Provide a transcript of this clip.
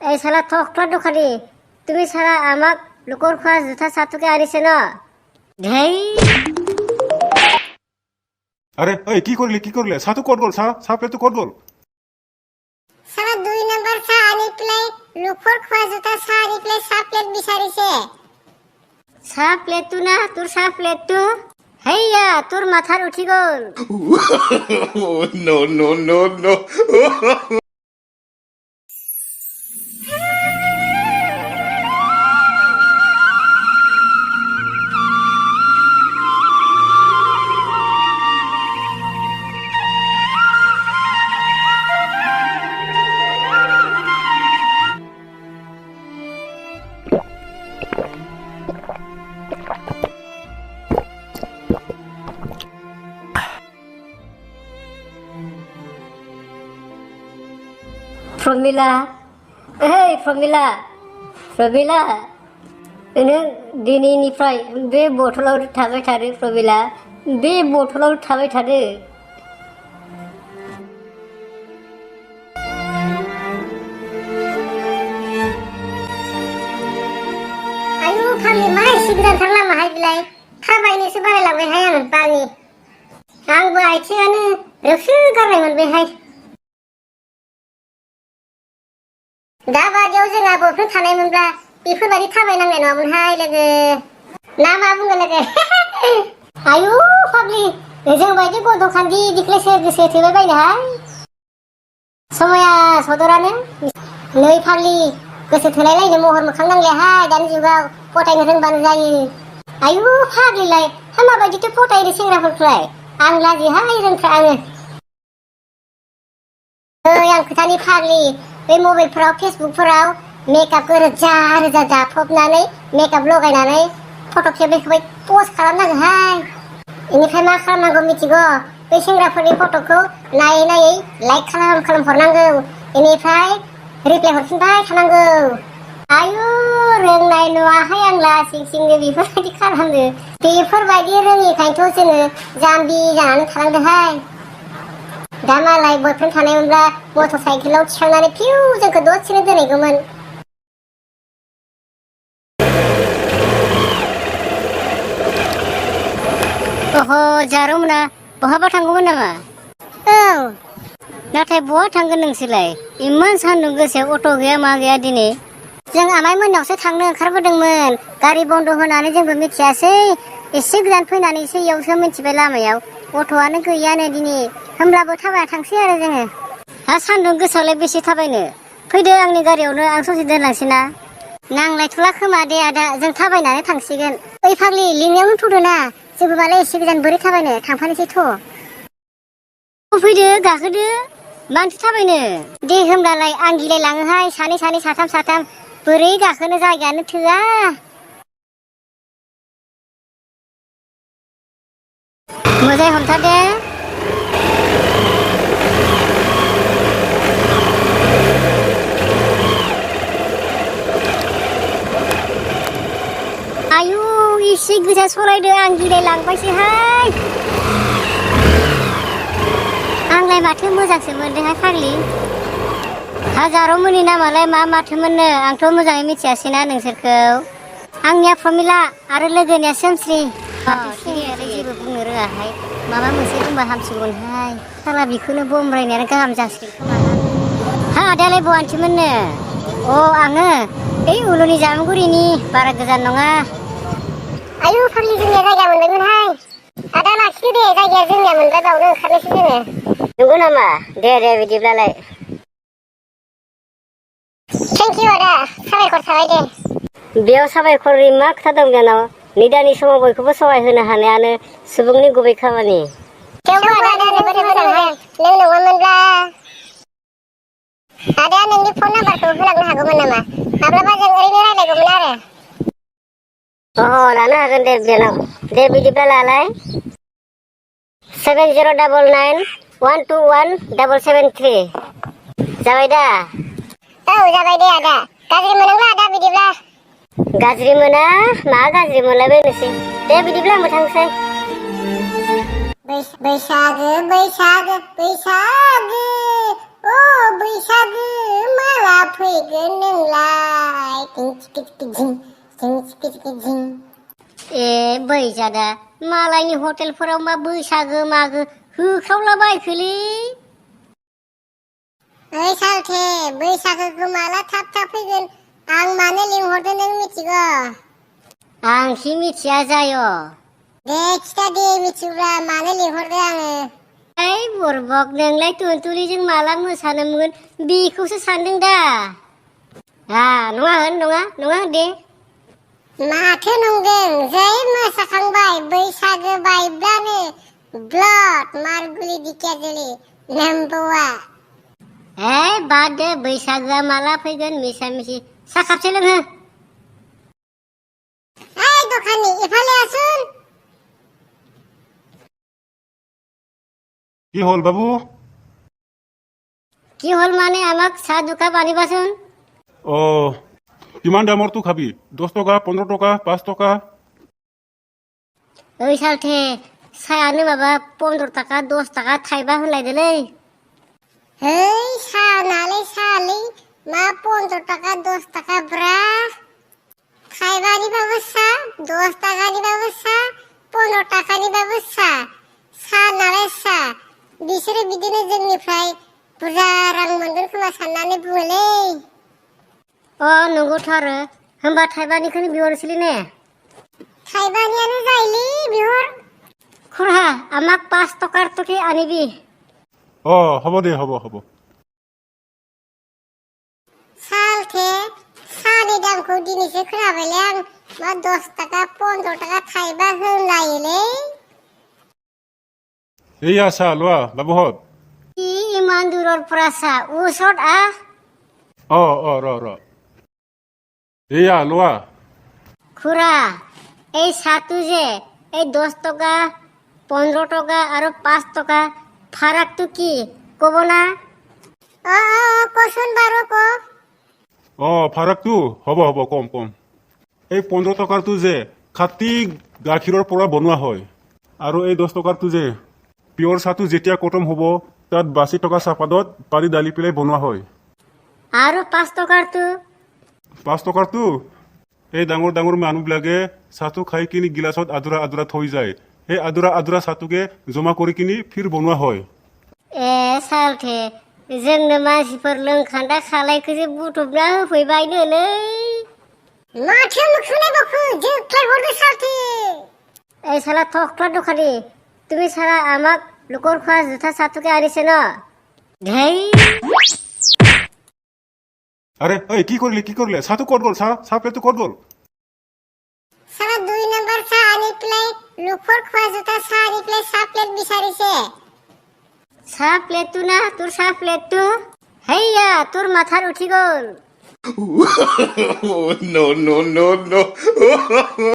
এই শালা থকলা দোকানি তুমি শালা আমাক লোকৰ খোৱা জোঠা চাহটোকে আনিছে ন ধেই আরে এই কি করলে সাতু কোট গল সা প্লেট তো কোট গল শালা 2 নাম্বার চা আনি প্লে লোকৰ খোৱা জোঠা চা আনি প্লে চা প্লেট বিচাৰিছে চাহ প্লেটটো না তোৰ চাহ প্লেটটো হেইয়া তোৰ মাথাৰ উঠি গল No. प्रमिला प्रमिला नों दिनैनिफ्राय बे बथलाव थाबाय थादो प्रमिला बे बथलाव थाबाय थादो आयु खालि मा एसे गोजान थांलामाहाय बिलाय थाबायनोसो बारायलांबायहाय आं बाङि आंबो आथिङानो रोसो गारनाय मोनबायहाय दा बादियाव जोंहा बयफ्रेन्ड थानायमोनब्ला बेफोरबायदि थाबायनांनाय नङामोनहाय लोगो ना मा बुङो लोगो आयु फाग्लि जों बायदि गथ'खान्थि दिख्लायसो गोसो थोबाय बायनोहाय समाया सदरानो नै फाग्लि गोसो थोलायलायनो महर मोखां नांलायाहाय दानि जुगाव फथायनो रोंबानो जायो आयु फाग्लिलाय माबायदिथो फथायनो सेंग्राफोरखौलाय आं लाजिहाय रोंथ्रा आङो आं खोथानि फाग्लि बे मबाइलफोराव फेसबुकफोराव मेकआपखौ रोजा दाफबनानै मेकआप लगायनानै फट' खेबनायखौहाय पस्ट खालामनांगौहाय बेनिफ्राय मा खालामनांगौ मिथिगौ बे सेंग्राफोरनि फट'खौ नायै लाइक खालाम हरनांगौ बेनिफ्राय रिप्लाय हरफिनबाय थानांगौ आयु रोंनाय नङाहाय आं लासिंसिंनो बेफोरबायदि खालामनो बेफोरबायदि रोङिखायनोथ' जोङो जाम्बि जानानै थानांदोंहाय दा मालाय बयफ्रेन्ड थानायमोनब्ला मटर साइकेलाव थिखांनानै फिउ जोंखौ दसेनो दोनहैगौमोन ओहो जारौमोना बहाबा थांगौमोन नामा औ नाथाय बहा थांगोन नोंसोरलाय इमान सान्दुं गोसायाव अट' गैया मा गैया दिनै जों आमाय मोननावसो थांनो ओंखारबोदोंमोन गारि बन्द' होनानै जोंबो मिथियासै एसे गोजान फैनानैसो इयावसो मिथिबाय लामायाव अट'आनो गैयानो दिनै होमब्लाबो थाबायना थांसै आरो जोङो हा सान्दुं गोसायावलाय बेसे थाबायनो फैदो आंनि गारियावनो आं ससे दोनलांसै ना नांलायथ'ला खोमा दे आदा जों थाबायनानै थांसिगोन ओइ फाग्लि लिंनायावनो थ'दो ना जोंबो मालाय एसे गोजान बोरै थाबायनो थांफानोसै थ' फैदो गाखोदो मानसि थाबायनो दे होमब्लालाय आं गिलायलाङोहाय सानै साथाम बोरै गाखोनो जायगायानो थोआ मोजाङै हमथा दे आयु एसे गोसा सलायदो आं गिलायलांबायसोहाय आंलाय माथो मोजांसो मोनदोंहाय फाग्लि हाजारावमोननि नामालाय मा माथोमोननो आंथ' मोजाङै मिथियासैना नोंसोरखौ आंनिया प्रमिला आरो लोगोनिया सोमस्रि जेबो बुंनो रोङाहाय माबा मोनसे बुंबा हामसिगौमोनहाय साला बेखौनो बमब्रायनायानो गाहाम जासिगोन खोमा हा आदायालाय बहानिसोमोननो आङो ओइ उलुनि जामुगुरिनि बारा गोजान नङा आयु फाग्लि जोंनिया जायगा मोनबायमोनहाय आदा लाखिदो दे जायगाया जोंनिया मोनबाय बावनो ओंखारनोसै जोङो नंगौ नामा दे बिदिब्लालाय थेंक इउ आदा साबायखर थाबाय दे बेयाव साबायखरनि मा खोथा दं बेनाव निदानि समाव बयखौबो सहाय होनो हानायानो सुबुंनि गुबै खामानि थेवबो आदा जोबोद मोजांहाय नों नङामोनब्ला आदाया नोंनि फन नाम्बारखौ होलांनो हागौमोन नामा माब्लाबा जों ओरैनो रायलायगौमोन आरो लानो हागोन दे बेनाव दे बिदिब्ला लालाय 7099121773 जाबाय दा औ जाबाय दे आदा गाज्रि मोनोब्ला आदा बिदिब्ला गाज्रि मोना मा गाज्रि मोनलायबायनोसै दे बिदिब्ला आंबो थांसै बैसागो बैसागो बैसागो ओ बैसागो माला फैगोन नोंलाय जिं चिकि चिकि जिं जिं चिकि चिकि जिं ए बैजादा मालायनि हटेलफोराव मा बैसागो मागो होख्रावलाबायखोलै ओइ सालथे बैसागोखौ माला थाब थाब फैगोन आं मानो लिंहरदों नों मिथिगौ आंसि मिथिया जायो दे खिथा दे मिथिब्ला मानो लिंहरदों आङो ओइ बरबक नोंलाय तुनतुलिजों माला मोसानो मोनगोन बेखौसो सानदों दा नङा होन दे माथो नंदों जै मोसाखांबाय बैसागो बायब्लानो ब्लड मारगुलि दिकेजलि नम्बुआ बाद दे बैसागोआ माला फैगोन मिसा मिसि साहा कापसे लोंहो এই দোকানি এফালে আসুন কি হল বাবু কি হল মানে আমাক চাহ দুকাপ আনিবাচোন অ কিমান দামৰটো খাবি 10 টকা 15 টকা 5 টকা ओइ सालथे सायानो माबा 15 टाका 10 टाका थाइबा होनलायदोलै হেই সানালে সালি মা 15 টাকা 10 টাকা ব্রা খাইবানি ব্যবস্থা 10 টাকানি ব্যবস্থা 15 টাকানি ব্যবস্থা সানালে সা बिसोरो बिदिनो जोंनिफ्राय बुरजा रां मोनगोन खोमा साननानै बुङोलै नंगौथ' आरो होमबा थाइबानिखौनो बिहरसैलै ने थाइबानियानो जायोलै बिहर खुरहा আমাক 5 टकार टके आनिबि হ'ব দে হ'ব सालथे सानि दामखौ दिनैसो खोनाबायलै आं मा 10 टाका 15 टाका थाइबा होनलायोलै এইয়া চাহ লোৱা বাবুহঁত ইমান দূৰৰ পৰা চাহ ওচৰত ৰ এইয়া লোৱা খুৰা এই চাহটো যে এই 10 টকা 15 টকা আৰু 5 টকা ফাৰাকটো কি ক'ব না কচোন বাৰু ক ফাৰাকটো হ'ব কম এই 15 টকাৰটো যে খাটি গাখীৰৰ পৰা বনোৱা হয় আৰু এই 10 টকাৰটো যে পিয়ৰ চাহটো যেতিয়া কটম হ'ব তাত 82 টকা চাহপাতত পানী ডালি পেলাই বনোৱা হয় আৰু 5 টকাৰটো 5 টকাৰটো এই ডাঙৰ ডাঙৰ মানুহবিলাকে চাহটো খাই কিনি গিলাচত আদৰা থৈ যায় এই আদৰা চাহটোকে জমা কৰি কিনি ফিৰ বনোৱা হয় सालथे जोंनो मानसिफोर लोंखान्दा खालायखौसो बुथुमना होफैबायनोलै माथो मोखोनाय बखो जोख्लाय हरदो सालथे এই শালা থকলা দোকানী তুমি শালা আমাক লোকৰ খোৱা জোঠা চাহটোকে আনিছে ন ধেই আরে কি করলে চাহটো ক'ত গ'ল চাহ প্লেটটো ক'ত গ'ল সারা 2 নাম্বার চা আনি পেলাই লোকৰ খোৱা জোতা চা আনি পেলাই চা প্লেট বিচাৰিছে চাহ প্লেটটো না তোৰ চাহ প্লেটটো হেইয়া তোৰ মাথাত উঠি গ'ল no.